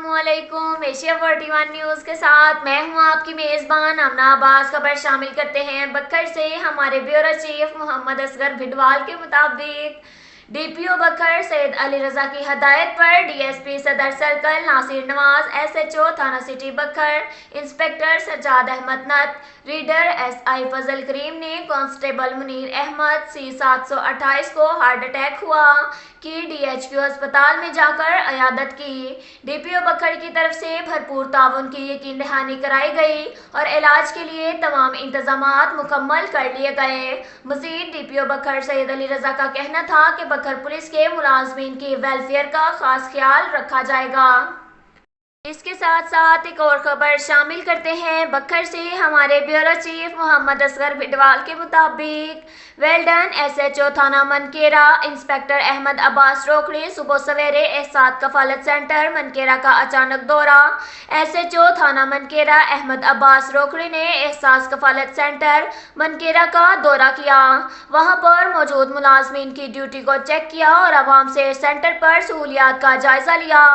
अस्सलामुअलैकुम। Asia 41 news के साथ मैं हूं आपकी मेज़बान आमना अब्बास। खबर शामिल करते हैं बखर से। हमारे ब्यूरो चीफ मोहम्मद असगर भिडवाल के मुताबिक डीपीओ बखर सैयद अली रजा की हदायत पर डीएसपी सदर सर्कल नासिर नवाज, एसएचओ थाना सिटी बखर इंस्पेक्टर सज्जाद अहमद नत, रीडर एसआई फजल करीम ने कांस्टेबल मुनीर अहमद C728 को हार्ट अटैक हुआ की डीएचक्यू अस्पताल में जाकर अयादत की। डीपीओ बखर की तरफ से भरपूर ताउन की यकीन दहानी कराई गई और इलाज के लिए तमाम इंतजामात मुकम्मल कर लिए गए। मजीद डीपीओ बखर सैयद अली रजा का कहना था कि बखर पुलिस के मुलाजमीन की वेलफेयर का खास ख्याल रखा जाएगा। इसके साथ साथ एक और खबर शामिल करते हैं बखर से। हमारे ब्यूरो चीफ मोहम्मद असगर भिडवाल के मुताबिक वेल्डन एसएचओ थाना मनकेरा इंस्पेक्टर अहमद अब्बास रोकड़े सुबह सवेरे एहसास कफालत सेंटर मनकेरा का अचानक दौरा। एसएचओ थाना मनकेरा अहमद अब्बास रोकड़े ने एहसास कफालत सेंटर मनकेरा का दौरा किया। वहां पर मौजूद मुलाजमीन की ड्यूटी को चेक किया और आवाम से सेंटर पर सहूलियात का जायजा लिया।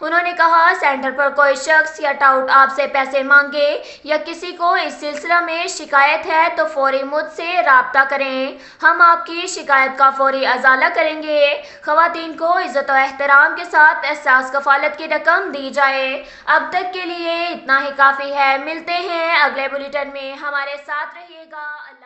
उन्होंने कहा, सेंटर पर कोई शख्स या टाउट आपसे पैसे मांगे या किसी को इस सिलसिला में शिकायत है तो फौरी मुझसे राब्ता करें, हम आपकी शिकायत का फौरी अजाला करेंगे। खवातीन को इज्जत और एहतराम के साथ एहसास कफालत की रकम दी जाए। अब तक के लिए इतना ही काफ़ी है। मिलते हैं अगले बुलेटिन में, हमारे साथ रहिएगा। अल्लाह।